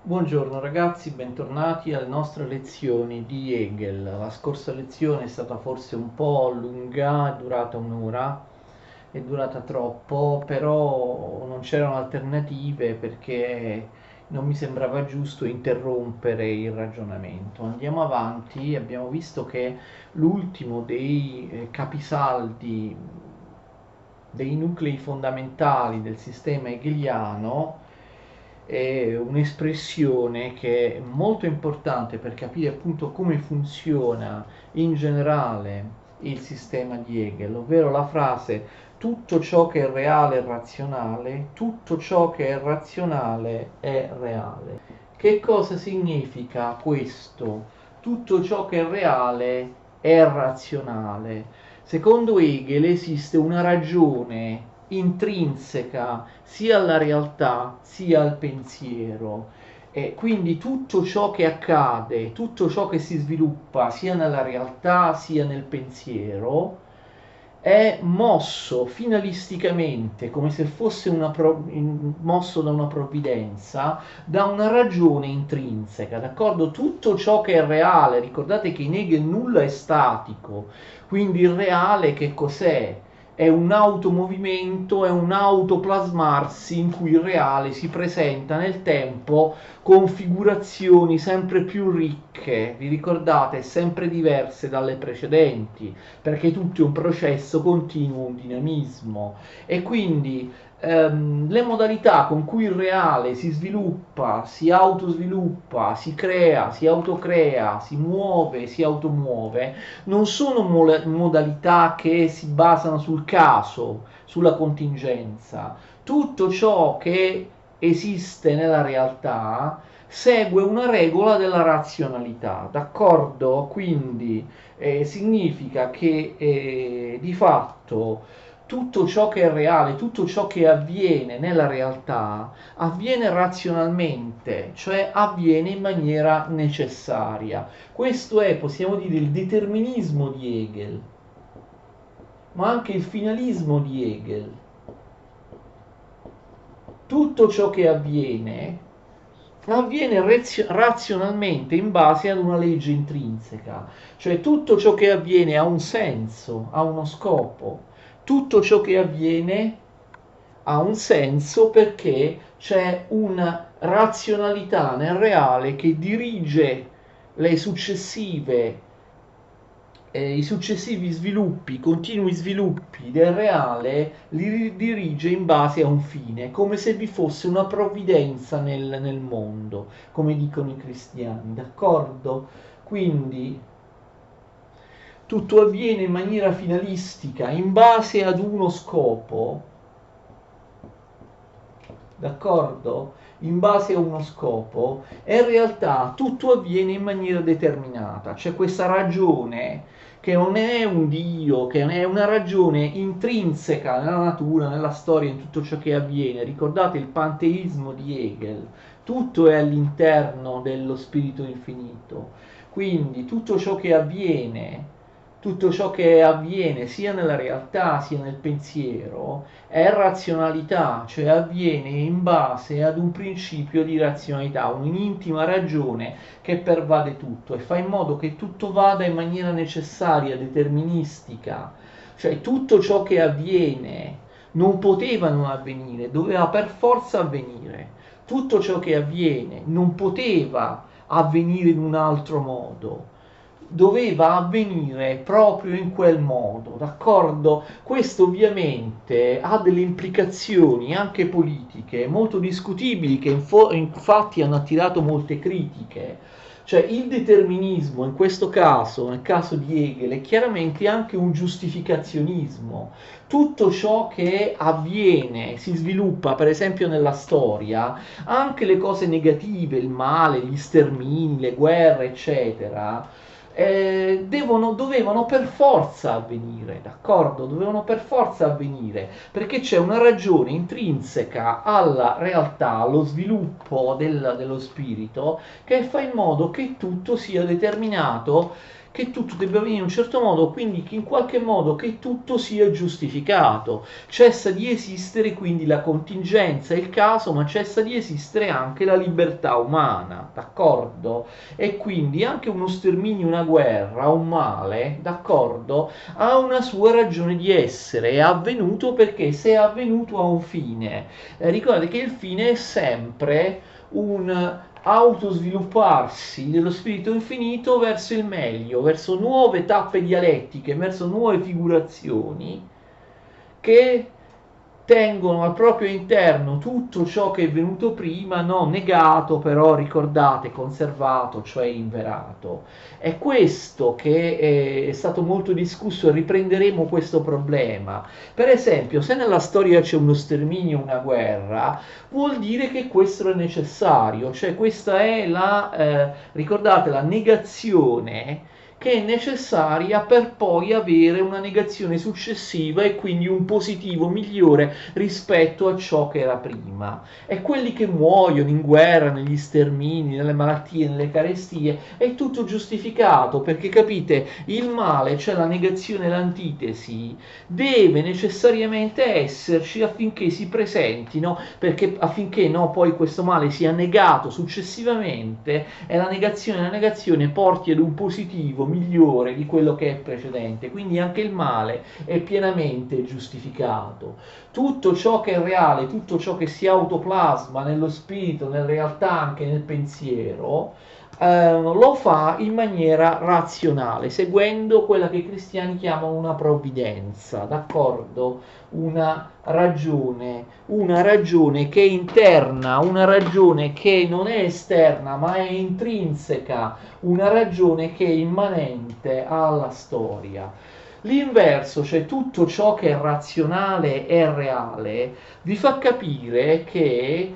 Buongiorno ragazzi, bentornati alle nostre lezioni di Hegel. La scorsa lezione è stata forse un po' lunga, è durata un'ora, è durata troppo, però non c'erano alternative perché non mi sembrava giusto interrompere il ragionamento. Andiamo avanti, abbiamo visto che l'ultimo dei capisaldi, dei nuclei fondamentali del sistema hegeliano è un'espressione che è molto importante per capire appunto come funziona in generale il sistema di Hegel, ovvero la frase tutto ciò che è reale è razionale, tutto ciò che è razionale è reale. Che cosa significa questo? Tutto ciò che è reale è razionale. Secondo Hegel esiste una ragione intrinseca sia alla realtà sia al pensiero. E quindi tutto ciò che accade, tutto ciò che si sviluppa sia nella realtà sia nel pensiero, è mosso finalisticamente, come se fosse mosso da una provvidenza, da una ragione intrinseca, d'accordo? Tutto ciò che è reale, ricordate che in Hegel nulla è statico, quindi il reale che cos'è? È un automovimento, è un autoplasmarsi in cui il reale si presenta nel tempo configurazioni sempre più ricche, vi ricordate, sempre diverse dalle precedenti, perché tutto è un processo continuo, un dinamismo. E quindi le modalità con cui il reale si sviluppa, si autosviluppa, si crea, si autocrea, si muove, si automuove, non sono modalità che si basano sul caso, sulla contingenza. Tutto ciò che esiste nella realtà segue una regola della razionalità, d'accordo? Quindi significa che di fatto tutto ciò che è reale, tutto ciò che avviene nella realtà, avviene razionalmente, cioè avviene in maniera necessaria. Questo è, possiamo dire, il determinismo di Hegel, ma anche il finalismo di Hegel. Tutto ciò che avviene razionalmente in base ad una legge intrinseca, cioè tutto ciò che avviene ha un senso, ha uno scopo, tutto ciò che avviene ha un senso perché c'è una razionalità nel reale che dirige le successive i successivi sviluppi, i continui sviluppi del reale li dirige in base a un fine, come se vi fosse una provvidenza nel mondo, come dicono i cristiani, d'accordo? Quindi tutto avviene in maniera finalistica, in base ad uno scopo, d'accordo? In base a uno scopo, e in realtà tutto avviene in maniera determinata. C'è questa ragione che non è un Dio, che è una ragione intrinseca nella natura, nella storia, in tutto ciò che avviene. Ricordate il panteismo di Hegel, tutto è all'interno dello spirito infinito. Quindi tutto ciò che avviene sia nella realtà sia nel pensiero è razionalità, cioè avviene in base ad un principio di razionalità, un'intima ragione che pervade tutto e fa in modo che tutto vada in maniera necessaria, deterministica, cioè tutto ciò che avviene non poteva non avvenire, doveva per forza avvenire. Tutto ciò che avviene non poteva avvenire in un altro modo, doveva avvenire proprio in quel modo, d'accordo? Questo ovviamente ha delle implicazioni anche politiche molto discutibili che infatti hanno attirato molte critiche. Cioè il determinismo in questo caso, nel caso di Hegel, è chiaramente anche un giustificazionismo. Tutto ciò che avviene, si sviluppa per esempio nella storia, anche le cose negative, il male, gli stermini, le guerre, eccetera, dovevano per forza avvenire, d'accordo? Dovevano per forza avvenire, perché c'è una ragione intrinseca alla realtà, allo sviluppo dello spirito, che fa in modo che tutto sia determinato, che tutto debba avvenire in un certo modo, quindi che in qualche modo che tutto sia giustificato. Cessa di esistere quindi la contingenza, il caso, ma cessa di esistere anche la libertà umana, d'accordo? E quindi anche uno sterminio, una guerra, un male, d'accordo, ha una sua ragione di essere, è avvenuto perché se è avvenuto ha un fine. Ricordate che il fine è sempre un autosvilupparsi dello spirito infinito verso il meglio, verso nuove tappe dialettiche, verso nuove figurazioni che tengono al proprio interno tutto ciò che è venuto prima, non negato, però ricordate, conservato, cioè inverato. È questo che è stato molto discusso e riprenderemo questo problema. Per esempio, se nella storia c'è uno sterminio, una guerra, vuol dire che questo è necessario, cioè questa è ricordate, la negazione che è necessaria per poi avere una negazione successiva e quindi un positivo migliore rispetto a ciò che era prima. E quelli che muoiono in guerra, negli stermini, nelle malattie, nelle carestie, è tutto giustificato perché capite, il male, cioè la negazione, l'antitesi, deve necessariamente esserci affinché si presentino, perché affinché no, poi questo male sia negato successivamente e la negazione porti ad un positivo migliore di quello che è precedente. Quindi anche il male è pienamente giustificato. Tutto ciò che è reale, tutto ciò che si autoplasma nello spirito, nella realtà, anche nel pensiero, lo fa in maniera razionale, seguendo quella che i cristiani chiamano una provvidenza, d'accordo? Una ragione che è interna, una ragione che non è esterna ma è intrinseca, una ragione che è immanente alla storia. L'inverso, cioè tutto ciò che è razionale e reale, vi fa capire che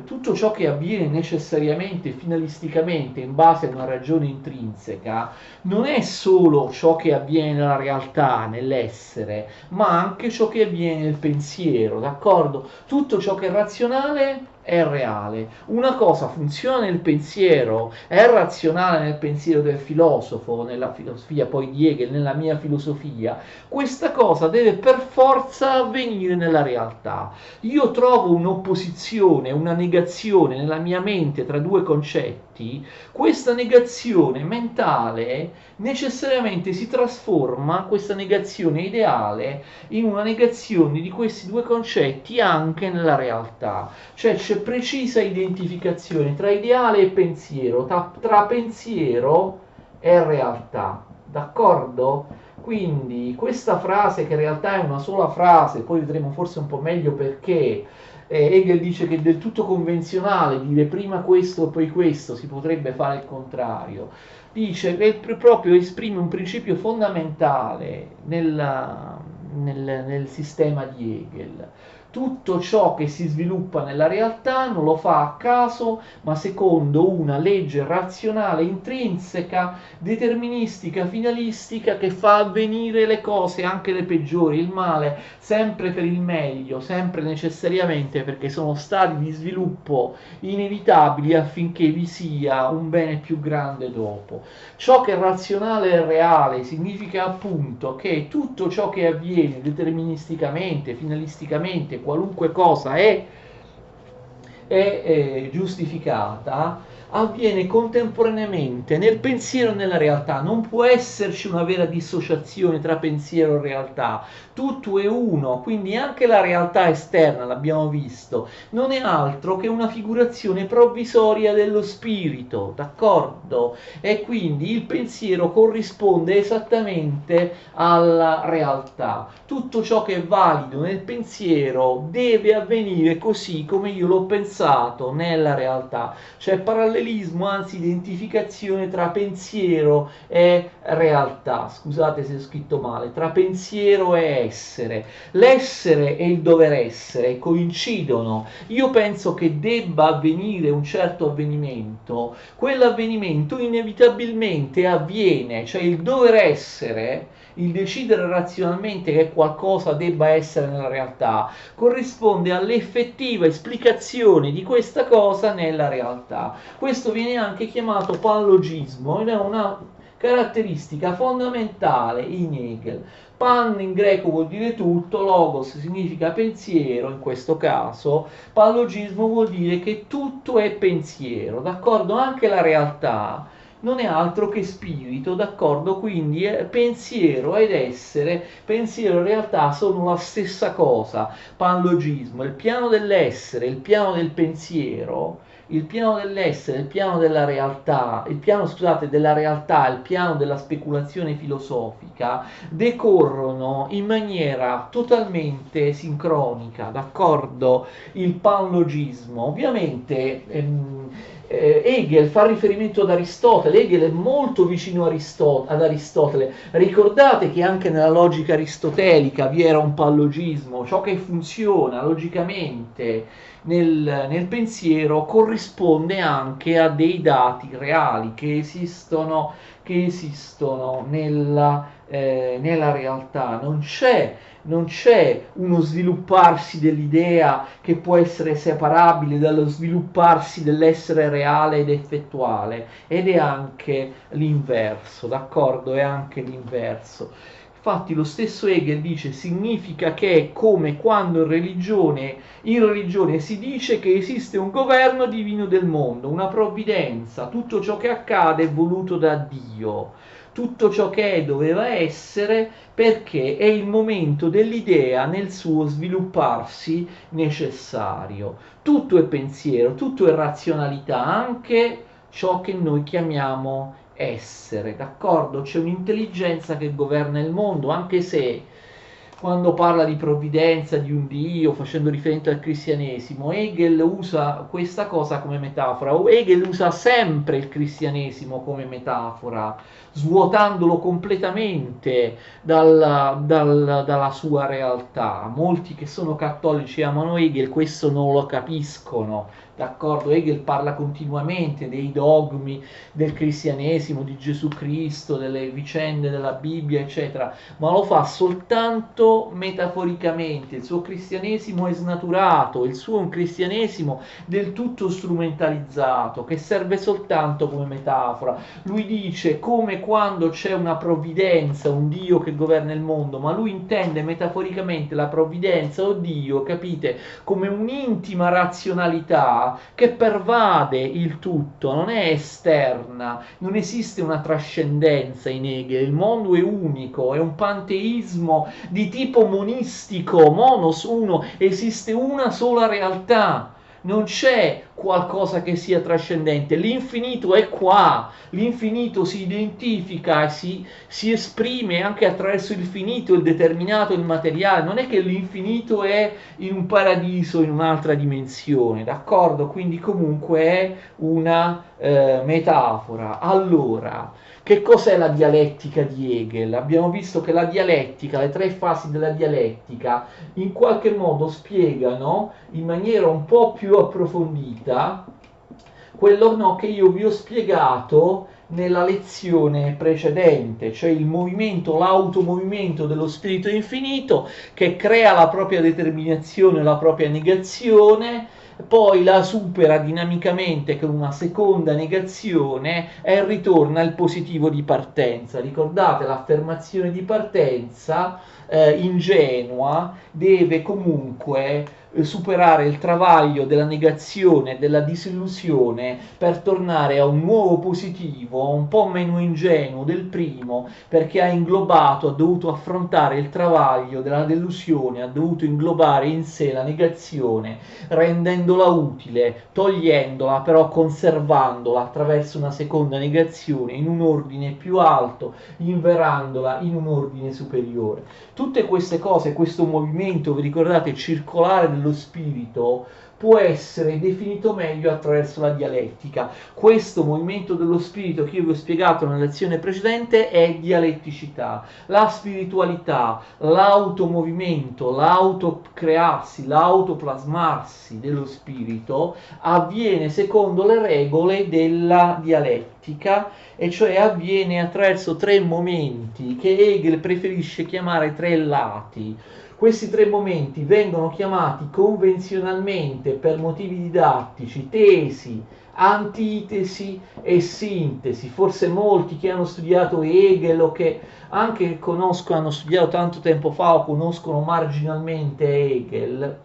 tutto ciò che avviene necessariamente, finalisticamente, in base a una ragione intrinseca, non è solo ciò che avviene nella realtà, nell'essere, ma anche ciò che avviene nel pensiero, d'accordo? Tutto ciò che è razionale è reale. Una cosa funziona nel pensiero, è razionale nel pensiero del filosofo, nella filosofia poi di Hegel, nella mia filosofia. Questa cosa deve per forza avvenire nella realtà. Io trovo un'opposizione, una negazione nella mia mente tra due concetti, questa negazione mentale necessariamente si trasforma, questa negazione ideale, in una negazione di questi due concetti anche nella realtà. Cioè c'è precisa identificazione tra ideale e pensiero, tra pensiero e realtà, d'accordo? Quindi questa frase, che in realtà è una sola frase, poi vedremo forse un po' meglio perché, Hegel dice che è del tutto convenzionale dire prima questo e poi questo, si potrebbe fare il contrario. Dice che proprio esprime un principio fondamentale nel sistema di Hegel. Tutto ciò che si sviluppa nella realtà non lo fa a caso, ma secondo una legge razionale intrinseca, deterministica, finalistica, che fa avvenire le cose, anche le peggiori, il male, sempre per il meglio, sempre necessariamente perché sono stati di sviluppo inevitabili affinché vi sia un bene più grande dopo. Ciò che è razionale e reale significa appunto che tutto ciò che avviene deterministicamente, finalisticamente, qualunque cosa è giustificata, avviene contemporaneamente nel pensiero e nella realtà. Non può esserci una vera dissociazione tra pensiero e realtà, tutto è uno, quindi anche la realtà esterna, l'abbiamo visto, non è altro che una figurazione provvisoria dello spirito, d'accordo? E quindi il pensiero corrisponde esattamente alla realtà. Tutto ciò che è valido nel pensiero deve avvenire così come io l'ho pensato passato nella realtà. C'è parallelismo, anzi identificazione tra pensiero e realtà. Scusate se ho scritto male, tra pensiero e essere. L'essere e il dover essere coincidono. Io penso che debba avvenire un certo avvenimento, quell'avvenimento inevitabilmente avviene, cioè il dover essere, il decidere razionalmente che qualcosa debba essere nella realtà, corrisponde all'effettiva esplicazione di questa cosa nella realtà. Questo viene anche chiamato pallogismo ed è una caratteristica fondamentale in Hegel. Pan in greco vuol dire tutto, logos significa pensiero in questo caso, pallogismo vuol dire che tutto è pensiero, d'accordo? Anche la realtà non è altro che spirito, d'accordo? Quindi pensiero ed essere, pensiero e realtà sono la stessa cosa, pallogismo, il piano dell'essere, il piano del pensiero, il piano dell'essere, il piano della realtà, il piano, scusate, della realtà, il piano della speculazione filosofica decorrono in maniera totalmente sincronica, d'accordo? Il pallogismo, ovviamente Hegel fa riferimento ad Aristotele, Hegel è molto vicino ad Aristotele, ricordate che anche nella logica aristotelica vi era un pallogismo, ciò che funziona logicamente nel pensiero corrisponde anche a dei dati reali che esistono nella realtà, non c'è uno svilupparsi dell'idea che può essere separabile dallo svilupparsi dell'essere reale ed effettuale, ed è anche l'inverso, d'accordo? È anche l'inverso. Infatti lo stesso Hegel dice significa che è come quando in religione si dice che esiste un governo divino del mondo, una provvidenza, tutto ciò che accade è voluto da Dio. Tutto ciò che è doveva essere perché è il momento dell'idea nel suo svilupparsi necessario. Tutto è pensiero, tutto è razionalità, anche ciò che noi chiamiamo essere, d'accordo? C'è un'intelligenza che governa il mondo, anche se quando parla di provvidenza, di un Dio, facendo riferimento al cristianesimo, Hegel usa questa cosa come metafora, o Hegel usa sempre il cristianesimo come metafora, svuotandolo completamente dalla sua realtà. Molti che sono cattolici amano Hegel, questo non lo capiscono, d'accordo? Hegel parla continuamente dei dogmi del cristianesimo, di Gesù Cristo, delle vicende della Bibbia, eccetera, ma lo fa soltanto metaforicamente. Il suo cristianesimo è snaturato, il suo è un cristianesimo del tutto strumentalizzato, che serve soltanto come metafora. Lui dice come quando c'è una provvidenza, un Dio che governa il mondo, ma lui intende metaforicamente la provvidenza o Dio, capite, come un'intima razionalità che pervade il tutto, non è esterna, non esiste una trascendenza in Hegel, il mondo è unico, è un panteismo di tipo monistico, monos uno, esiste una sola realtà. Non c'è qualcosa che sia trascendente, l'infinito è qua, l'infinito si identifica e si esprime anche attraverso il finito, il determinato, il materiale, non è che l'infinito è in un paradiso, in un'altra dimensione, d'accordo? Quindi comunque è una metafora. Allora, che cos'è la dialettica di Hegel? Abbiamo visto che la dialettica, le tre fasi della dialettica, in qualche modo spiegano in maniera un po' più approfondita quello no, che io vi ho spiegato nella lezione precedente, cioè il movimento, l'automovimento dello spirito infinito che crea la propria determinazione, la propria negazione, poi la supera dinamicamente con una seconda negazione e ritorna al positivo di partenza. Ricordate, l'affermazione di partenza ingenua deve comunque superare il travaglio della negazione, della disillusione per tornare a un nuovo positivo un po' meno ingenuo del primo, perché ha dovuto affrontare il travaglio della delusione, ha dovuto inglobare in sé la negazione, rendendola utile, togliendola, però conservandola attraverso una seconda negazione in un ordine più alto, inverandola in un ordine superiore. Tutte queste cose, questo movimento, vi ricordate, circolare dello spirito può essere definito meglio attraverso la dialettica. Questo movimento dello spirito che io vi ho spiegato nella lezione precedente è dialetticità. La spiritualità, l'automovimento, l'autocrearsi, l'autoplasmarsi dello spirito avviene secondo le regole della dialettica, e cioè avviene attraverso tre momenti che Hegel preferisce chiamare tre lati. Questi tre momenti vengono chiamati convenzionalmente, per motivi didattici, tesi, antitesi e sintesi. Forse molti che hanno studiato Hegel o che anche hanno studiato tanto tempo fa o conoscono marginalmente Hegel,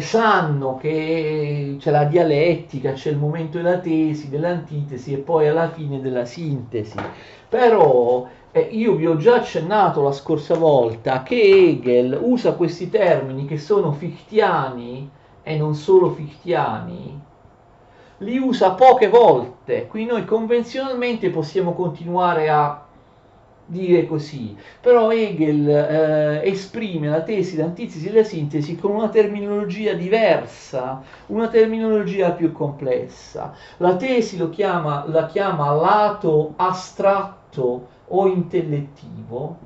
sanno che c'è la dialettica, c'è il momento della tesi, dell'antitesi e poi alla fine della sintesi. Però io vi ho già accennato la scorsa volta che Hegel usa questi termini che sono fichtiani e non solo fichtiani, li usa poche volte. Qui noi convenzionalmente possiamo continuare a dire così, però Hegel esprime la tesi, l'antitesi e la sintesi con una terminologia diversa, una terminologia più complessa. La tesi la chiama lato astratto o intellettivo,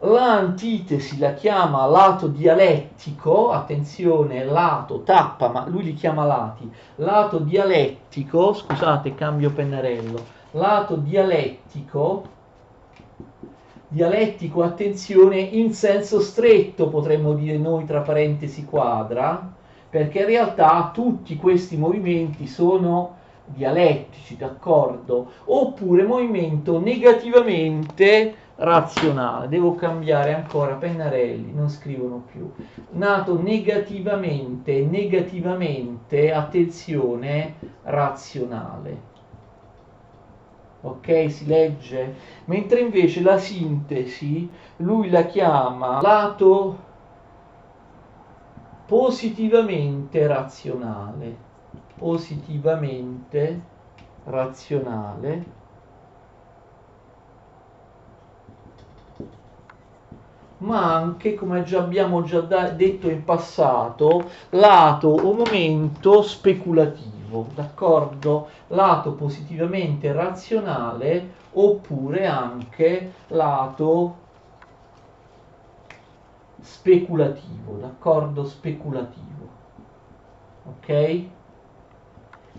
l'antitesi la chiama lato dialettico, attenzione, lato, tappa, ma lui li chiama lati, lato dialettico, scusate, cambio pennarello, lato dialettico, attenzione, in senso stretto potremmo dire noi tra parentesi quadra, perché in realtà tutti questi movimenti sono dialettici, d'accordo? Oppure movimento negativamente razionale, devo cambiare ancora pennarelli, non scrivono più, nato negativamente, attenzione, razionale. Ok, si legge? Mentre invece la sintesi lui la chiama lato positivamente razionale, positivamente razionale, ma anche, come abbiamo già detto in passato, lato o momento speculativo, d'accordo? Lato positivamente razionale oppure anche lato speculativo, d'accordo? Speculativo, ok?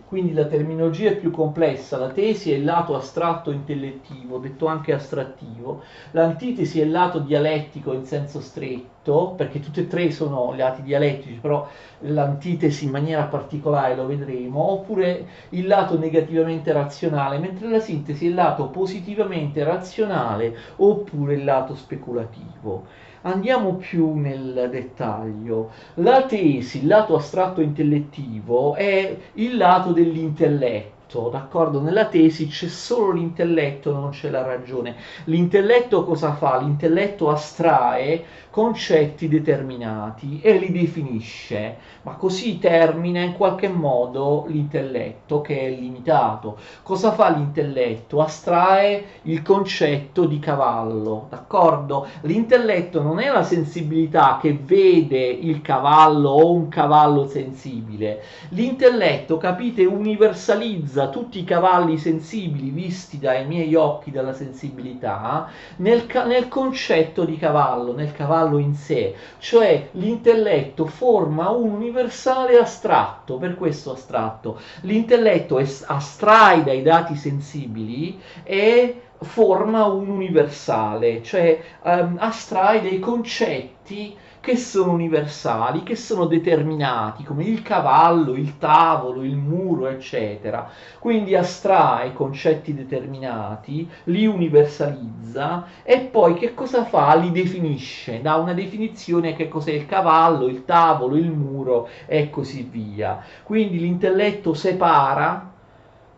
Quindi la terminologia è più complessa, la tesi è il lato astratto intellettivo, detto anche astrattivo, l'antitesi è il lato dialettico in senso stretto, perché tutte e tre sono lati dialettici, però l'antitesi in maniera particolare lo vedremo, oppure il lato negativamente razionale, mentre la sintesi è il lato positivamente razionale oppure il lato speculativo. Andiamo più nel dettaglio. La tesi, il lato astratto intellettivo, è il lato dell'intelletto, d'accordo? Nella tesi c'è solo l'intelletto, non c'è la ragione. L'intelletto cosa fa? L'intelletto astrae concetti determinati e li definisce, ma così termina in qualche modo l'intelletto che è limitato. Cosa fa l'intelletto? Astrae il concetto di cavallo, d'accordo? L'intelletto non è la sensibilità che vede il cavallo o un cavallo sensibile. L'intelletto, capite, universalizza tutti i cavalli sensibili visti dai miei occhi dalla sensibilità nel concetto di cavallo, nel cavallo in sé, cioè l'intelletto forma un universale astratto, per questo astratto. L'intelletto astrae dai dati sensibili e forma un universale, cioè astrae dei concetti che sono universali, che sono determinati, come il cavallo, il tavolo, il muro, eccetera. Quindi astrae concetti determinati, li universalizza e poi che cosa fa? Li definisce, dà una definizione che cos'è il cavallo, il tavolo, il muro e così via. Quindi l'intelletto separa,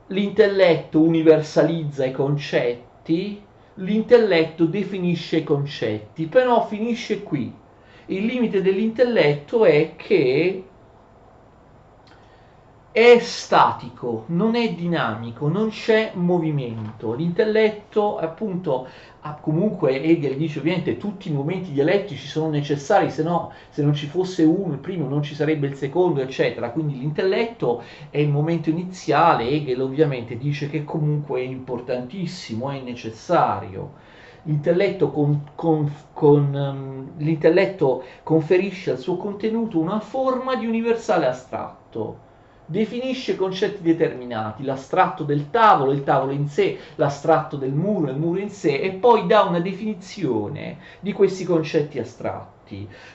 l'intelletto universalizza i concetti, l'intelletto definisce i concetti, però finisce qui. Il limite dell'intelletto è che è statico, non è dinamico, non c'è movimento. L'intelletto, appunto, comunque Hegel dice ovviamente tutti i momenti dialettici sono necessari, se no, se non ci fosse uno, il primo non ci sarebbe il secondo, eccetera. Quindi l'intelletto è il momento iniziale. Hegel ovviamente dice che comunque è importantissimo, è necessario. L'intelletto conferisce al suo contenuto una forma di universale astratto, definisce concetti determinati, l'astratto del tavolo, il tavolo in sé, l'astratto del muro, il muro in sé, e poi dà una definizione di questi concetti astratti.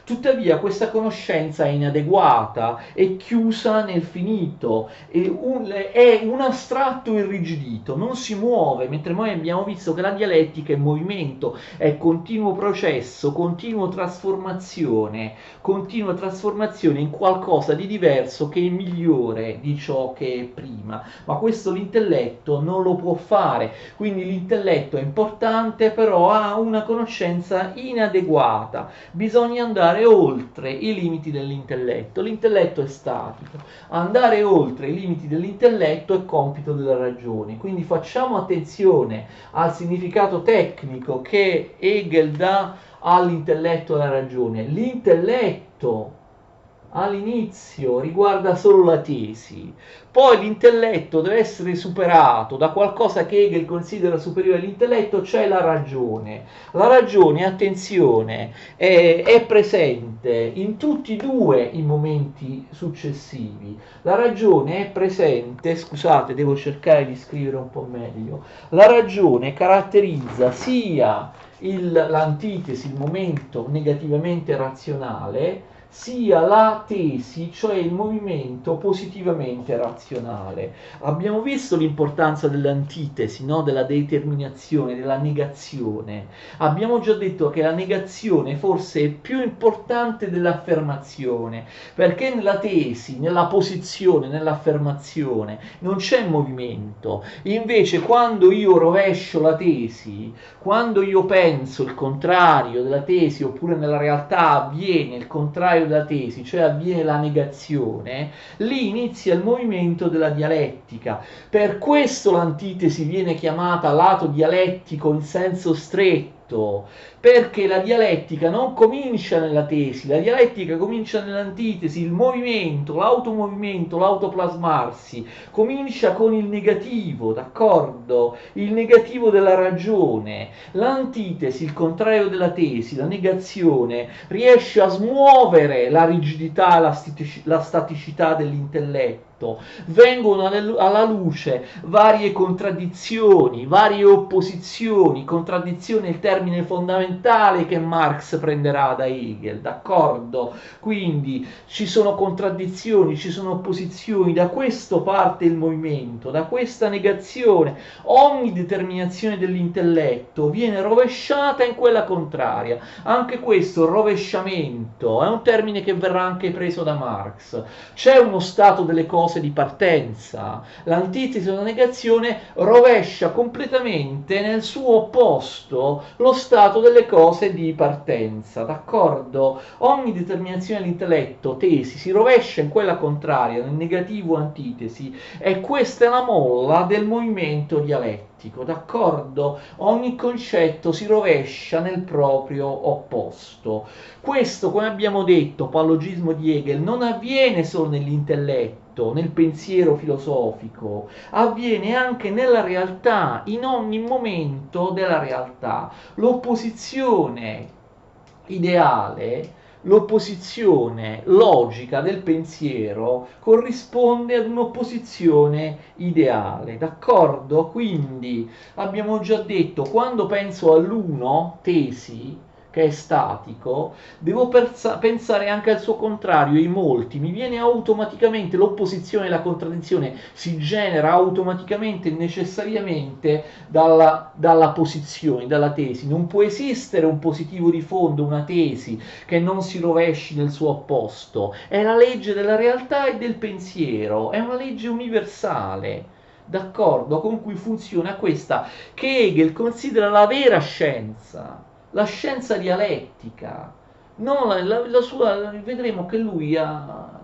Tuttavia questa conoscenza è inadeguata, è chiusa nel finito, è un astratto irrigidito, non si muove, mentre noi abbiamo visto che la dialettica è movimento, è continuo processo, continua trasformazione in qualcosa di diverso che è migliore di ciò che è prima, ma questo l'intelletto non lo può fare, quindi l'intelletto è importante, però ha una conoscenza inadeguata, bisogna andare oltre i limiti dell'intelletto. L'intelletto è statico, andare oltre i limiti dell'intelletto è compito della ragione, quindi facciamo attenzione al significato tecnico che Hegel dà all'intelletto e alla ragione. L'intelletto all'inizio riguarda solo la tesi, poi l'intelletto deve essere superato da qualcosa che Hegel considera superiore all'intelletto, cioè la ragione. La ragione, attenzione, è presente in tutti e due i momenti successivi. La ragione è presente, scusate, devo cercare di scrivere un po' meglio, la ragione caratterizza sia l'antitesi, il momento negativamente razionale, sia la tesi, cioè il movimento positivamente razionale. Abbiamo visto l'importanza dell'antitesi, no? Della determinazione, della negazione. Abbiamo già detto che la negazione forse è più importante dell'affermazione, perché nella tesi, nella posizione, nell'affermazione non c'è movimento. Invece quando io rovescio la tesi, quando io penso il contrario della tesi, oppure nella realtà avviene il contrario della tesi, cioè avviene la negazione, lì inizia il movimento della dialettica. Per questo l'antitesi viene chiamata lato dialettico in senso stretto, perché la dialettica non comincia nella tesi, la dialettica comincia nell'antitesi, il movimento, l'automovimento, l'autoplasmarsi, comincia con il negativo, d'accordo? Il negativo della ragione. L'antitesi, il contrario della tesi, la negazione, riesce a smuovere la rigidità e la staticità dell'intelletto. Vengono alla luce varie contraddizioni, varie opposizioni. Contraddizione è il termine fondamentale che Marx prenderà da Hegel, d'accordo? Quindi ci sono contraddizioni, ci sono opposizioni, da questo parte il movimento, da questa negazione. Ogni determinazione dell'intelletto viene rovesciata in quella contraria. Anche questo rovesciamento è un termine che verrà anche preso da Marx. C'è uno stato delle cose di partenza, l'antitesi o la negazione rovescia completamente nel suo opposto lo stato delle cose di partenza, d'accordo? Ogni determinazione dell'intelletto, tesi, si rovescia in quella contraria, nel negativo antitesi, e questa è la molla del movimento dialettico, d'accordo? Ogni concetto si rovescia nel proprio opposto. Questo, come abbiamo detto, paralogismo di Hegel, non avviene solo nell'intelletto, nel pensiero filosofico, avviene anche nella realtà, in ogni momento della realtà. L'opposizione ideale, l'opposizione logica del pensiero corrisponde ad un'opposizione ideale, d'accordo? Quindi abbiamo già detto, quando penso all'uno, tesi, che è statico, devo pensare anche al suo contrario, i molti, mi viene automaticamente l'opposizione e la contraddizione, si genera automaticamente e necessariamente dalla posizione, dalla tesi. Non può esistere un positivo di fondo, una tesi, che non si rovesci nel suo opposto. È la legge della realtà e del pensiero, è una legge universale, d'accordo, con cui funziona questa, che Hegel considera la vera scienza, la scienza dialettica. No, vedremo che lui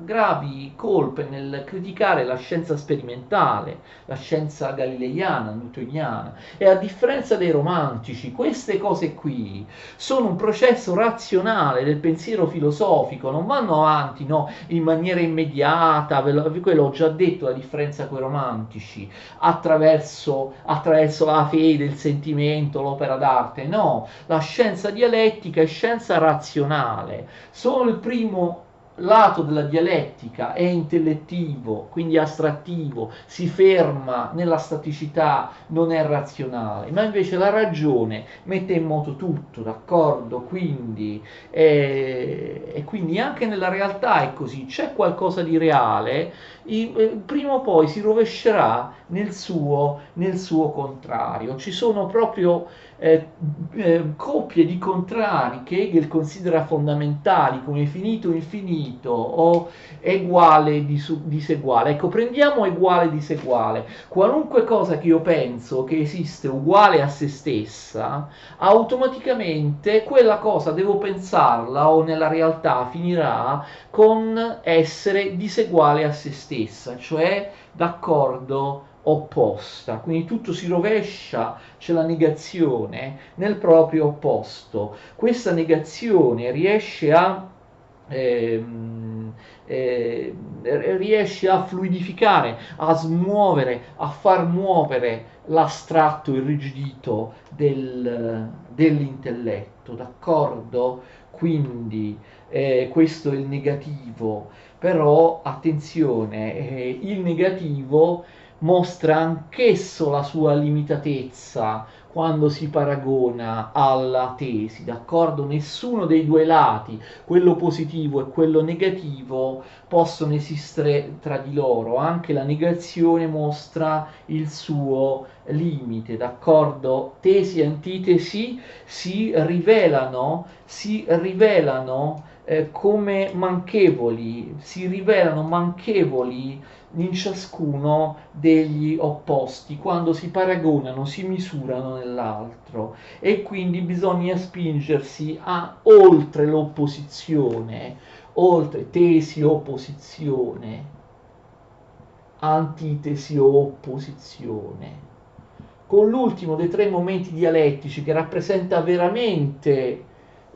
gravi colpe nel criticare la scienza sperimentale, la scienza galileiana, newtoniana, e a differenza dei romantici, queste cose qui sono un processo razionale del pensiero filosofico, non vanno avanti, no, in maniera immediata, quello ho già detto, la differenza con i romantici, attraverso la fede, il sentimento, l'opera d'arte, no, la scienza dialettica è scienza razionale. Solo il primo lato della dialettica è intellettivo, quindi astrattivo, si ferma nella staticità, non è razionale, ma invece la ragione mette in moto tutto, d'accordo? E quindi anche nella realtà è così, c'è qualcosa di reale, prima o poi si rovescerà nel suo contrario. Ci sono proprio coppie di contrari che Hegel considera fondamentali, come finito infinito o eguale diseguale. Ecco, prendiamo eguale diseguale. Qualunque cosa che io penso che esiste uguale a se stessa, automaticamente quella cosa devo pensarla o nella realtà finirà con essere diseguale a se stessa, cioè d'accordo opposta, quindi tutto si rovescia, c'è la negazione nel proprio opposto. Questa negazione ehm, riesce a fluidificare, a smuovere, a far muovere l'astratto irrigidito dell'intelletto, d'accordo? Quindi questo è il negativo, però attenzione, il negativo mostra anch'esso la sua limitatezza quando si paragona alla tesi, d'accordo? Nessuno dei due lati, quello positivo e quello negativo, possono esistere tra di loro, anche la negazione mostra il suo limite, d'accordo? Tesi e antitesi si rivelano come manchevoli, si rivelano manchevoli in ciascuno degli opposti, quando si paragonano, si misurano nell'altro, e quindi bisogna spingersi oltre l'opposizione, oltre tesi opposizione, antitesi o opposizione, con l'ultimo dei tre momenti dialettici che rappresenta veramente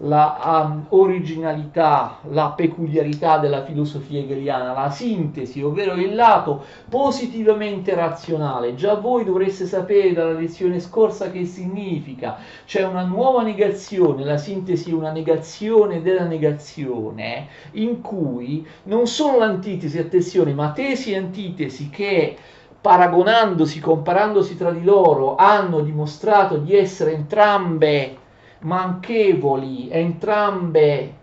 la originalità, la peculiarità della filosofia hegeliana, la sintesi, ovvero il lato positivamente razionale. Già voi dovreste sapere dalla lezione scorsa che significa. C'è una nuova negazione, la sintesi è una negazione della negazione, in cui non solo l'antitesi, attenzione, ma tesi e antitesi che paragonandosi, comparandosi tra di loro, hanno dimostrato di essere entrambe manchevoli, entrambe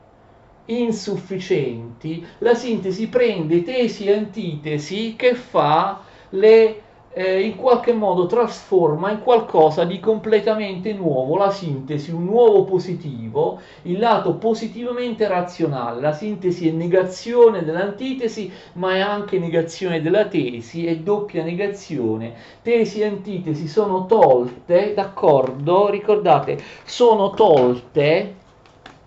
insufficienti, la sintesi prende tesi e antitesi che fa in qualche modo trasforma in qualcosa di completamente nuovo. La sintesi, un nuovo positivo, il lato positivamente razionale. La sintesi è negazione dell'antitesi, ma è anche negazione della tesi, è doppia negazione. Tesi e antitesi sono tolte, d'accordo? Ricordate, sono tolte,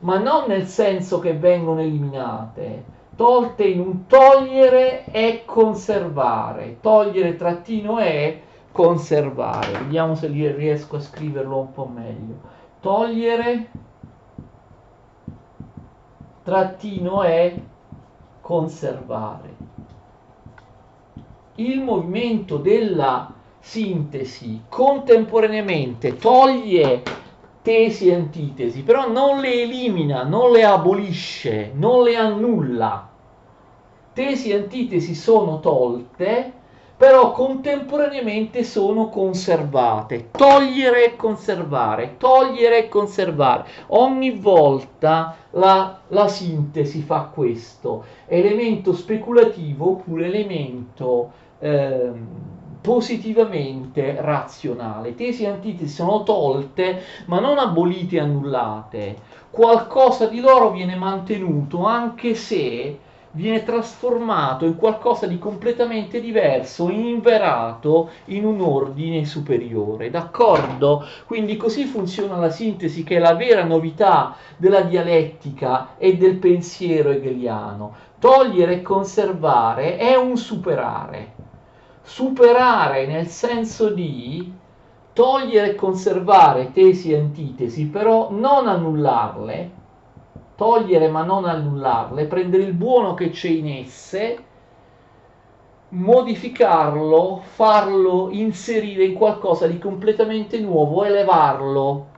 ma non nel senso che vengono eliminate, tolte in un togliere e conservare, togliere trattino e conservare. Vediamo se riesco a scriverlo un po' meglio. Togliere trattino e conservare. Il movimento della sintesi contemporaneamente toglie tesi e antitesi, però non le elimina, non le abolisce, non le annulla. Tesi e antitesi sono tolte, però contemporaneamente sono conservate. Togliere e conservare, togliere e conservare. Ogni volta la sintesi fa questo. Elemento speculativo oppure elemento positivamente razionale. Tesi e antitesi sono tolte, ma non abolite e annullate. Qualcosa di loro viene mantenuto, anche se viene trasformato in qualcosa di completamente diverso, inverato in un ordine superiore, d'accordo? Quindi così funziona la sintesi, che è la vera novità della dialettica e del pensiero hegeliano. Togliere e conservare è un superare. Superare nel senso di togliere e conservare tesi e antitesi, però non annullarle, togliere ma non annullarle, prendere il buono che c'è in esse, modificarlo, farlo inserire in qualcosa di completamente nuovo, elevarlo,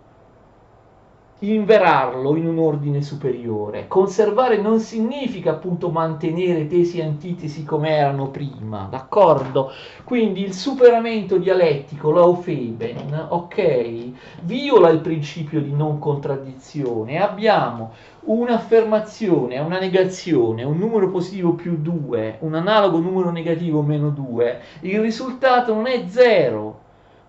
inverarlo in un ordine superiore. Conservare non significa appunto mantenere tesi e antitesi come erano prima, d'accordo? Quindi il superamento dialettico, l'Aufeben, ok, viola il principio di non contraddizione. Abbiamo un'affermazione, una negazione, un numero positivo più 2, un analogo numero negativo meno 2, il risultato non è 0,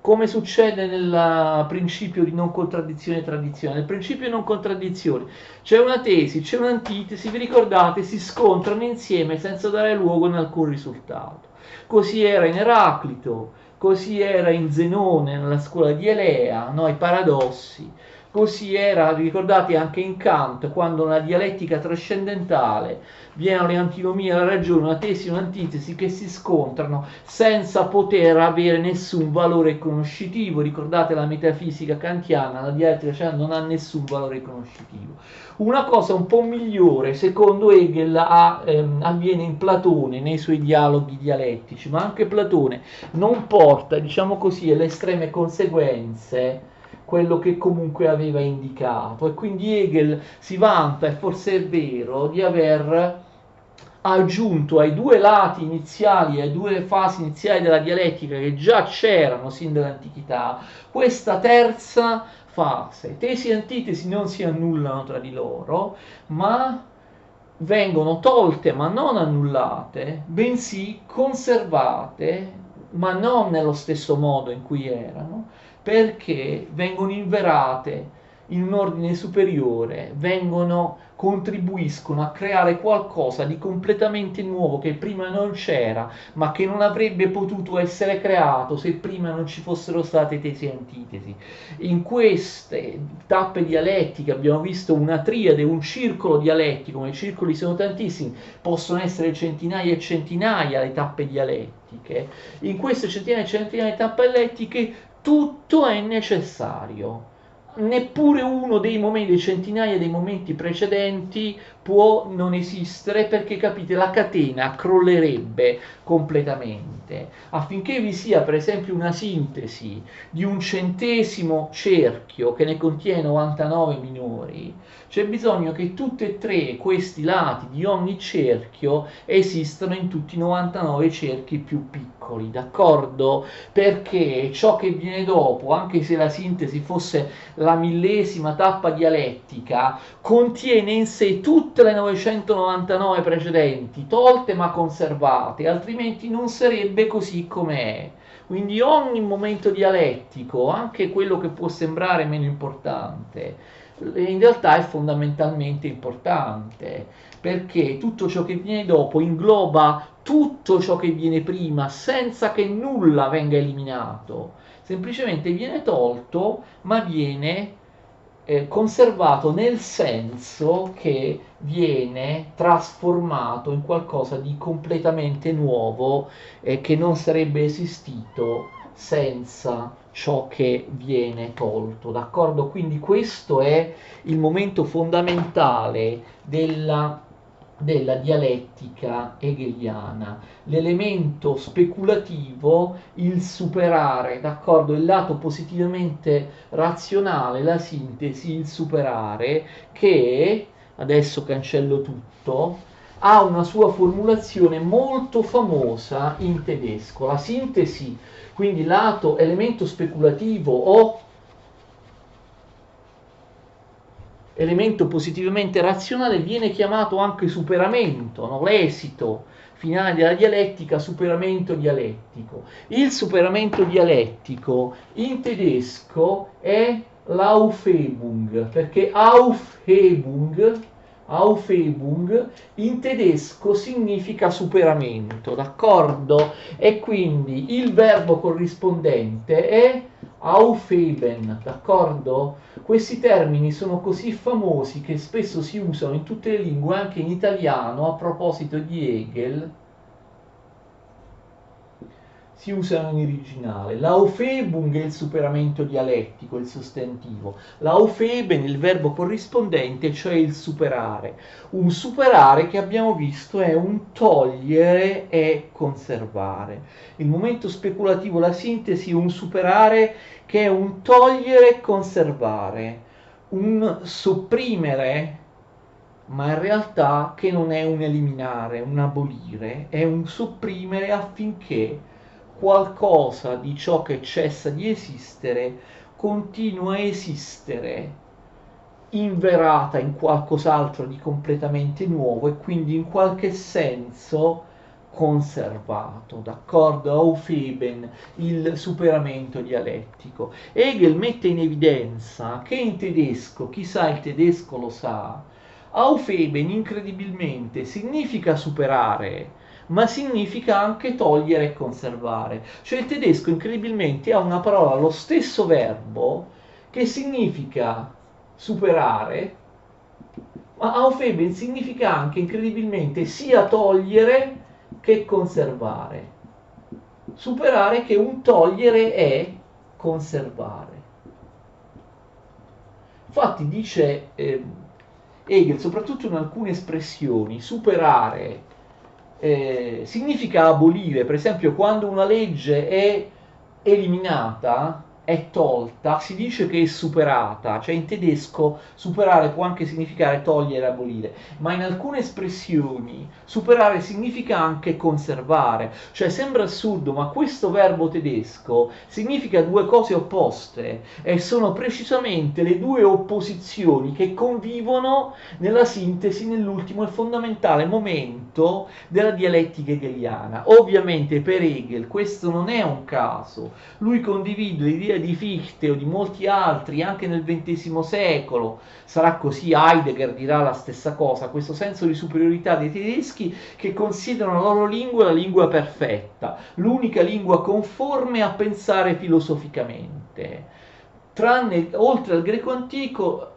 come succede nel principio di non contraddizione tradizionale. Nel principio di non contraddizione c'è una tesi, c'è un'antitesi, vi ricordate, si scontrano insieme senza dare luogo in alcun risultato. Così era in Eraclito, così era in Zenone, nella scuola di Elea, no, i paradossi. Così era, ricordate, anche in Kant, quando nella dialettica trascendentale viene l'antinomia, la ragione, una tesi e un'antitesi che si scontrano senza poter avere nessun valore conoscitivo. Ricordate la metafisica kantiana, la dialettica, cioè non ha nessun valore conoscitivo. Una cosa un po' migliore, secondo Hegel, avviene in Platone nei suoi dialoghi dialettici, ma anche Platone non porta, diciamo così, alle estreme conseguenze quello che comunque aveva indicato, e quindi Hegel si vanta, e forse è vero, di aver aggiunto ai due lati iniziali, ai due fasi iniziali della dialettica che già c'erano sin dall'antichità, questa terza fase. Tesi e antitesi non si annullano tra di loro, ma vengono tolte ma non annullate, bensì conservate, ma non nello stesso modo in cui erano, perché vengono inverate in un ordine superiore, contribuiscono a creare qualcosa di completamente nuovo che prima non c'era, ma che non avrebbe potuto essere creato se prima non ci fossero state tesi e antitesi. In queste tappe dialettiche abbiamo visto una triade, un circolo dialettico, ma i circoli sono tantissimi, possono essere centinaia e centinaia le tappe dialettiche. In queste centinaia e centinaia di tappe dialettiche tutto è necessario. Neppure uno dei momenti, dei centinaia dei momenti precedenti può non esistere, perché capite, la catena crollerebbe completamente. Affinché vi sia per esempio una sintesi di un centesimo cerchio che ne contiene 99 minori, c'è bisogno che tutti e tre questi lati di ogni cerchio esistano in tutti i 99 cerchi più piccoli, d'accordo? Perché ciò che viene dopo, anche se la sintesi fosse la millesima tappa dialettica, contiene in sé tutte le 999 precedenti, tolte ma conservate, altrimenti non sarebbe così com'è. Quindi ogni momento dialettico, anche quello che può sembrare meno importante, in realtà è fondamentalmente importante, perché tutto ciò che viene dopo ingloba tutto ciò che viene prima senza che nulla venga eliminato, semplicemente viene tolto, ma viene conservato, nel senso che viene trasformato in qualcosa di completamente nuovo, che non sarebbe esistito senza ciò che viene tolto, d'accordo? Quindi questo è il momento fondamentale della dialettica hegeliana, l'elemento speculativo, il superare, d'accordo? Il lato positivamente razionale, la sintesi, il superare, che, adesso cancello tutto, ha una sua formulazione molto famosa in tedesco. La sintesi, quindi lato elemento speculativo o elemento positivamente razionale, viene chiamato anche superamento, no? L'esito finale della dialettica, superamento dialettico. Il superamento dialettico in tedesco è l'Aufhebung, perché Aufhebung Aufhebung in tedesco significa superamento, d'accordo? E quindi il verbo corrispondente è aufheben, d'accordo? Questi termini sono così famosi che spesso si usano in tutte le lingue, anche in italiano, a proposito di Hegel, si usano in originale. L'Aufhebung è il superamento dialettico, il sostantivo. L'Aufheben il verbo corrispondente, cioè il superare. Un superare che abbiamo visto è un togliere e conservare. Il momento speculativo, la sintesi, un superare che è un togliere e conservare, un sopprimere, ma in realtà che non è un eliminare, un abolire, è un sopprimere affinché qualcosa di ciò che cessa di esistere continua a esistere inverata in qualcos'altro di completamente nuovo e quindi in qualche senso conservato, d'accordo? Aufheben, il superamento dialettico. Hegel mette in evidenza che in tedesco, chi sa il tedesco lo sa, Aufheben incredibilmente significa superare, ma significa anche togliere e conservare. Cioè il tedesco incredibilmente ha una parola, lo stesso verbo, che significa superare, ma Aufheben significa anche incredibilmente sia togliere che conservare. Superare che un togliere è conservare. Infatti dice Hegel, soprattutto in alcune espressioni, superare significa abolire. Per esempio, quando una legge è eliminata, è tolta, si dice che è superata, cioè in tedesco superare può anche significare togliere, abolire, ma in alcune espressioni superare significa anche conservare, cioè sembra assurdo, ma questo verbo tedesco significa due cose opposte e sono precisamente le due opposizioni che convivono nella sintesi nell'ultimo e fondamentale momento della dialettica hegeliana. Ovviamente per Hegel questo non è un caso, lui condivide l'idea di Fichte o di molti altri anche nel XX secolo, sarà così, Heidegger dirà la stessa cosa, questo senso di superiorità dei tedeschi che considerano la loro lingua la lingua perfetta, l'unica lingua conforme a pensare filosoficamente. Tranne, oltre al greco antico,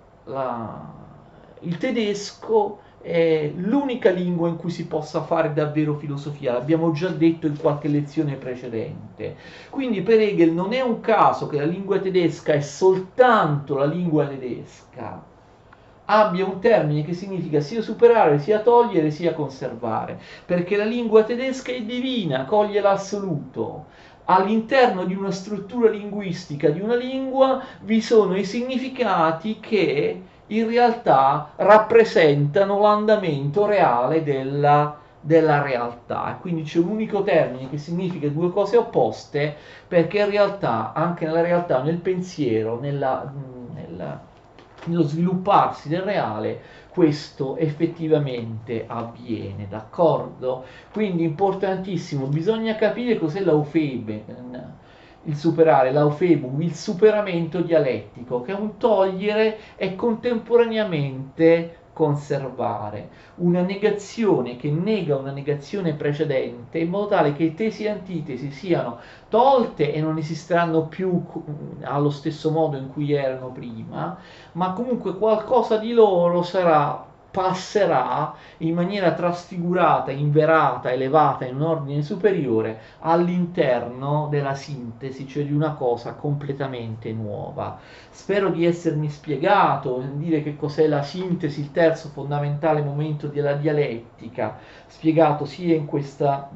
il tedesco è l'unica lingua in cui si possa fare davvero filosofia, l'abbiamo già detto in qualche lezione precedente. Quindi per Hegel non è un caso che la lingua tedesca è soltanto la lingua tedesca, abbia un termine che significa sia superare, sia togliere, sia conservare, perché la lingua tedesca è divina, coglie l'assoluto. All'interno di una struttura linguistica di una lingua vi sono i significati che in realtà rappresentano l'andamento reale della realtà. E quindi c'è un unico termine che significa due cose opposte, perché in realtà, anche nella realtà, nel pensiero, nello svilupparsi del reale, questo effettivamente avviene, d'accordo? Quindi importantissimo, bisogna capire cos'è l'Aufheben, il superare, l'Aufhebung, il superamento dialettico, che è un togliere e contemporaneamente conservare, una negazione che nega una negazione precedente in modo tale che tesi e antitesi siano tolte e non esisteranno più allo stesso modo in cui erano prima, ma comunque qualcosa di loro passerà in maniera trasfigurata, inverata, elevata in un ordine superiore all'interno della sintesi, cioè di una cosa completamente nuova. Spero di essermi spiegato, dire che cos'è la sintesi, il terzo fondamentale momento della dialettica, spiegato sia in questa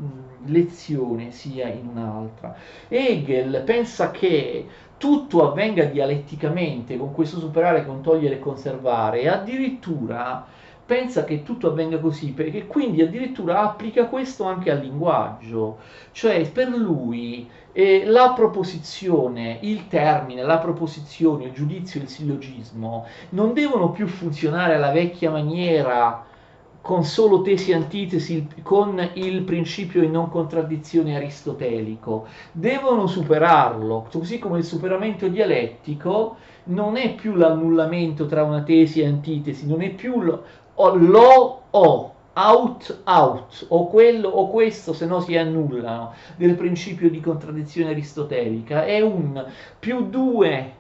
lezione sia in un'altra. Hegel pensa che tutto avvenga dialetticamente, con questo superare, con togliere e conservare, e addirittura pensa che tutto avvenga così, perché quindi addirittura applica questo anche al linguaggio, cioè per lui la proposizione, il termine, la proposizione, il giudizio, il sillogismo non devono più funzionare alla vecchia maniera con solo tesi e antitesi, con il principio in non contraddizione aristotelico, devono superarlo, così come il superamento dialettico non è più l'annullamento tra una tesi e antitesi, non è più lo o, out, o quello o questo, se no si annullano, del principio di contraddizione aristotelica. È un più 2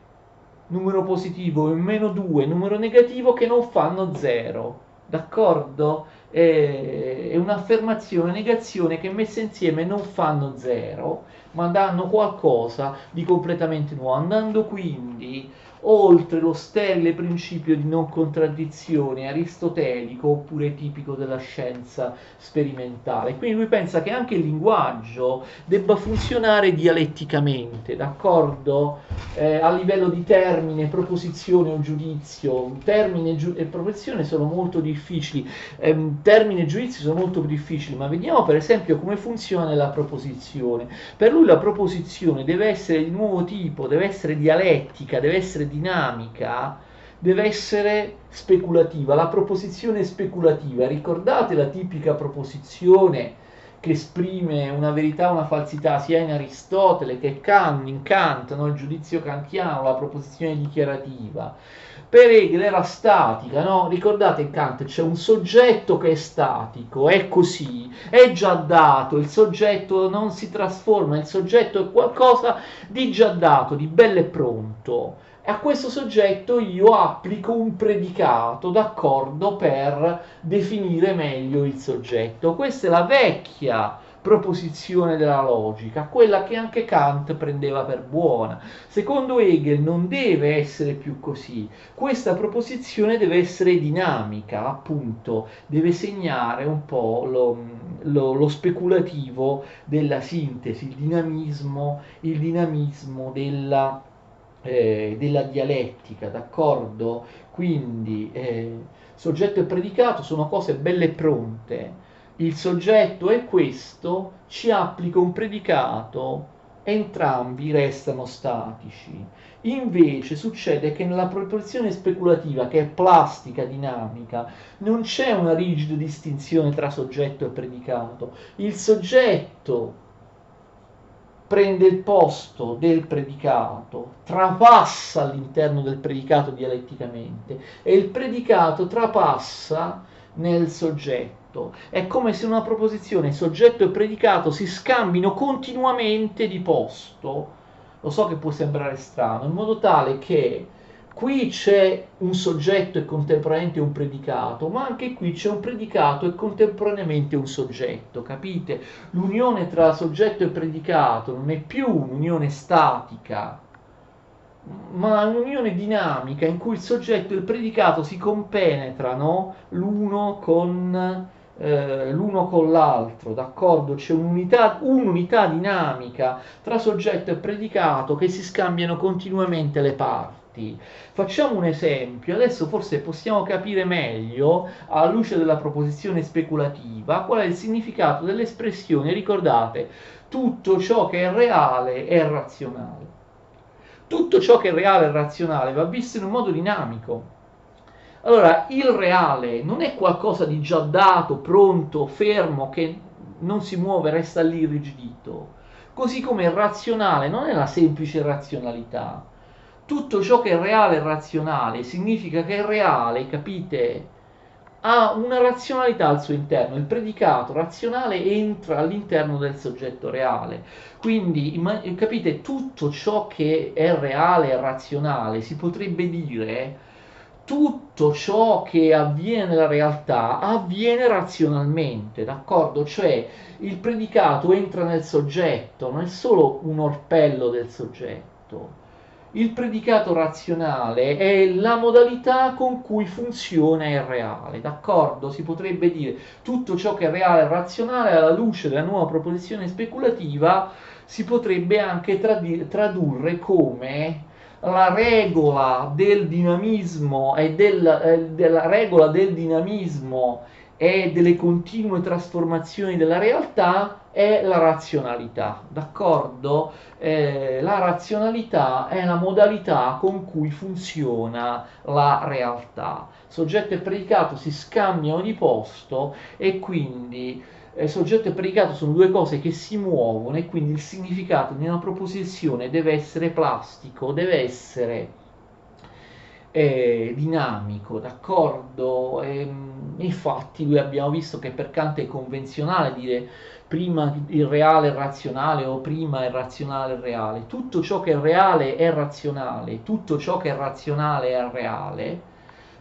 numero positivo e meno 2 numero negativo che non fanno 0, d'accordo? È un'affermazione, negazione che messe insieme non fanno 0, ma danno qualcosa di completamente nuovo, andando quindi oltre lo sterile principio di non contraddizione aristotelico oppure tipico della scienza sperimentale. Quindi lui pensa che anche il linguaggio debba funzionare dialetticamente, d'accordo? A livello di termine, proposizione o giudizio. Termine e proposizione sono molto difficili, termine e giudizio sono molto più difficili, ma vediamo per esempio come funziona la proposizione. Per lui la proposizione deve essere di nuovo tipo, deve essere dialettica, deve essere dinamica, deve essere speculativa. La proposizione speculativa, ricordate la tipica proposizione che esprime una verità o una falsità sia in Aristotele che in Kant, no? Il giudizio kantiano, la proposizione dichiarativa. Per Hegel era statica, no? Ricordate in Kant c'è un soggetto che è statico, è così, è già dato, il soggetto non si trasforma, il soggetto è qualcosa di già dato, di bello e pronto. E a questo soggetto io applico un predicato, d'accordo, per definire meglio il soggetto. Questa è la vecchia proposizione della logica, quella che anche Kant prendeva per buona. Secondo Hegel non deve essere più così. Questa proposizione deve essere dinamica, appunto, deve segnare un po' lo speculativo della sintesi, il dinamismo della dialettica, d'accordo? Quindi soggetto e predicato sono cose belle e pronte. Il soggetto è questo, ci applica un predicato, entrambi restano statici. Invece succede che nella proposizione speculativa, che è plastica, dinamica, non c'è una rigida distinzione tra soggetto e predicato. Il soggetto prende il posto del predicato, trapassa all'interno del predicato dialetticamente e il predicato trapassa nel soggetto. È come se una proposizione soggetto e predicato si scambino continuamente di posto. Lo so che può sembrare strano, in modo tale che qui c'è un soggetto e contemporaneamente un predicato, ma anche qui c'è un predicato e contemporaneamente un soggetto, capite? L'unione tra soggetto e predicato non è più un'unione statica, ma un'unione dinamica in cui il soggetto e il predicato si compenetrano l'uno con l'altro, d'accordo? C'è un'unità dinamica tra soggetto e predicato che si scambiano continuamente le parti. Facciamo un esempio, adesso forse possiamo capire meglio, alla luce della proposizione speculativa, qual è il significato dell'espressione, ricordate, tutto ciò che è reale è razionale. Tutto ciò che è reale e razionale va visto in un modo dinamico. Allora, il reale non è qualcosa di già dato, pronto, fermo, che non si muove, resta lì irrigidito. Così come il razionale non è la semplice razionalità. Tutto ciò che è reale e razionale significa che è reale, capite? Ha una razionalità al suo interno, il predicato razionale entra all'interno del soggetto reale. Quindi, capite, tutto ciò che è reale e razionale, si potrebbe dire, tutto ciò che avviene nella realtà avviene razionalmente, d'accordo? Cioè il predicato entra nel soggetto, non è solo un orpello del soggetto. Il predicato razionale è la modalità con cui funziona il reale, d'accordo? Si potrebbe dire tutto ciò che è reale e razionale alla luce della nuova proposizione speculativa si potrebbe anche tradurre come la regola del dinamismo e della regola del dinamismo e delle continue trasformazioni della realtà è la razionalità, d'accordo? La razionalità è la modalità con cui funziona la realtà. Soggetto e predicato si scambiano di posto e quindi soggetto e predicato sono due cose che si muovono e quindi il significato di una proposizione deve essere plastico, deve essere dinamico, d'accordo? Infatti lui abbiamo visto che per Kant è convenzionale dire prima il reale è razionale o prima il razionale è reale. Tutto ciò che è reale è razionale, tutto ciò che è razionale è reale.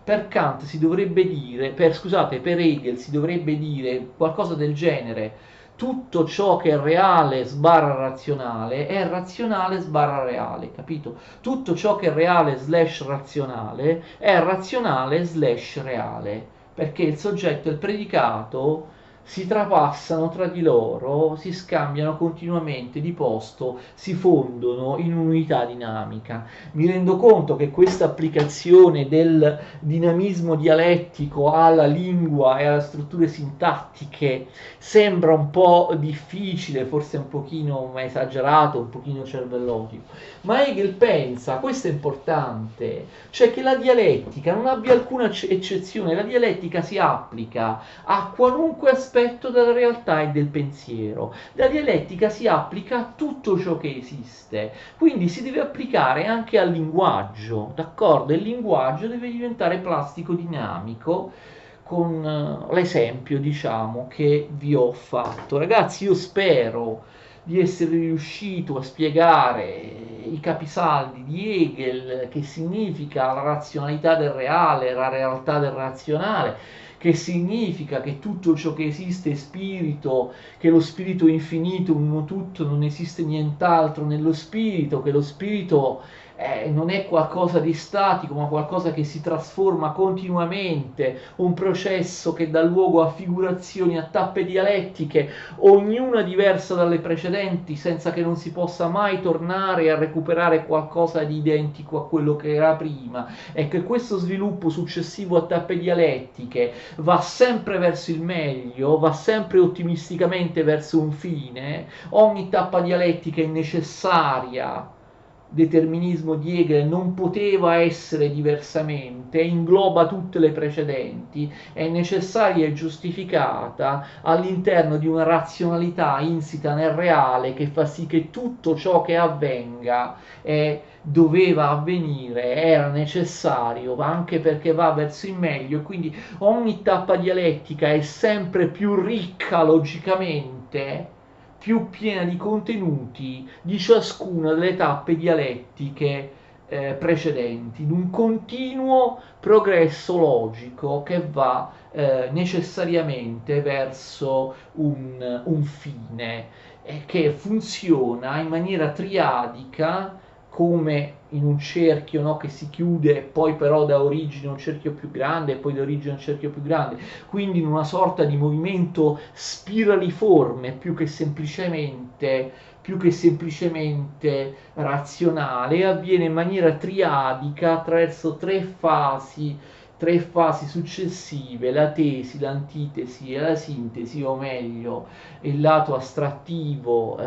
Per Kant si dovrebbe dire, scusate, per Hegel si dovrebbe dire qualcosa del genere: tutto ciò che è reale sbarra razionale è razionale sbarra reale, capito? Tutto ciò che è reale slash razionale è razionale slash reale, perché il soggetto e il predicato si trapassano tra di loro, si scambiano continuamente di posto, si fondono in un'unità dinamica. Mi rendo conto che questa applicazione del dinamismo dialettico alla lingua e alle strutture sintattiche sembra un po' difficile, forse un pochino esagerato, un pochino cervellotico, ma Hegel pensa, questo è importante, cioè che la dialettica non abbia alcuna eccezione, la dialettica si applica a qualunque aspetto della realtà e del pensiero, la dialettica si applica a tutto ciò che esiste, quindi si deve applicare anche al linguaggio, d'accordo? Il linguaggio deve diventare plastico dinamico, con l'esempio, diciamo, che vi ho fatto. Ragazzi, io spero di essere riuscito a spiegare i capisaldi di Hegel, che significa la razionalità del reale, la realtà del razionale, che significa che tutto ciò che esiste è spirito, che lo spirito è infinito, uno tutto, non esiste nient'altro nello spirito, che lo spirito non è qualcosa di statico, ma qualcosa che si trasforma continuamente, un processo che dà luogo a figurazioni, a tappe dialettiche, ognuna diversa dalle precedenti, senza che non si possa mai tornare a recuperare qualcosa di identico a quello che era prima, e che questo sviluppo successivo a tappe dialettiche va sempre verso il meglio, va sempre ottimisticamente verso un fine. Ogni tappa dialettica è necessaria, determinismo di Hegel, non poteva essere diversamente, ingloba tutte le precedenti, è necessaria e giustificata all'interno di una razionalità insita nel reale che fa sì che tutto ciò che avvenga doveva avvenire, era necessario, anche perché va verso il meglio, e quindi ogni tappa dialettica è sempre più ricca logicamente, più piena di contenuti di ciascuna delle tappe dialettiche precedenti, in un continuo progresso logico che va necessariamente verso un fine, che funziona in maniera triadica, come in un cerchio, no, che si chiude e poi però dà origine a un cerchio più grande e poi dà origine a un cerchio più grande, quindi in una sorta di movimento spiraliforme più che semplicemente razionale, avviene in maniera triadica attraverso tre fasi successive: la tesi, l'antitesi e la sintesi, o meglio il lato astrattivo,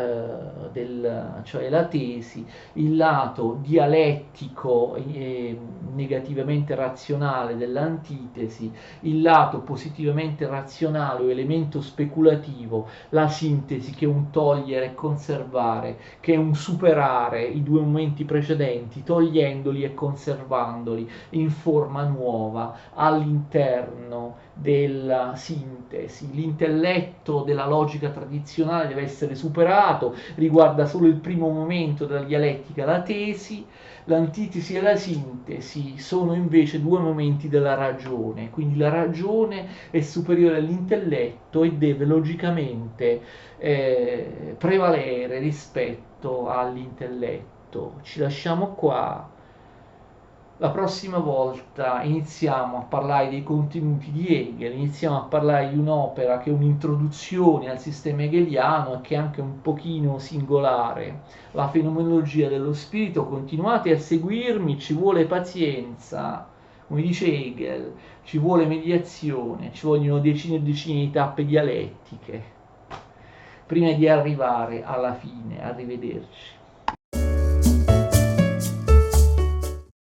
cioè la tesi, il lato dialettico e negativamente razionale dell'antitesi, il lato positivamente razionale o elemento speculativo, la sintesi, che è un togliere e conservare, che è un superare i due momenti precedenti togliendoli e conservandoli in forma nuova all'interno della sintesi. L'intelletto della logica tradizionale deve essere superato, riguarda solo il primo momento della dialettica, la tesi. L'antitesi e la sintesi sono invece due momenti della ragione, quindi la ragione è superiore all'intelletto e deve logicamente prevalere rispetto all'intelletto. Ci lasciamo qua. La prossima volta iniziamo a parlare dei contenuti di Hegel, iniziamo a parlare di un'opera che è un'introduzione al sistema hegeliano e che è anche un pochino singolare, la fenomenologia dello spirito. Continuate a seguirmi, ci vuole pazienza, come dice Hegel, ci vuole mediazione, ci vogliono decine e decine di tappe dialettiche prima di arrivare alla fine. Arrivederci.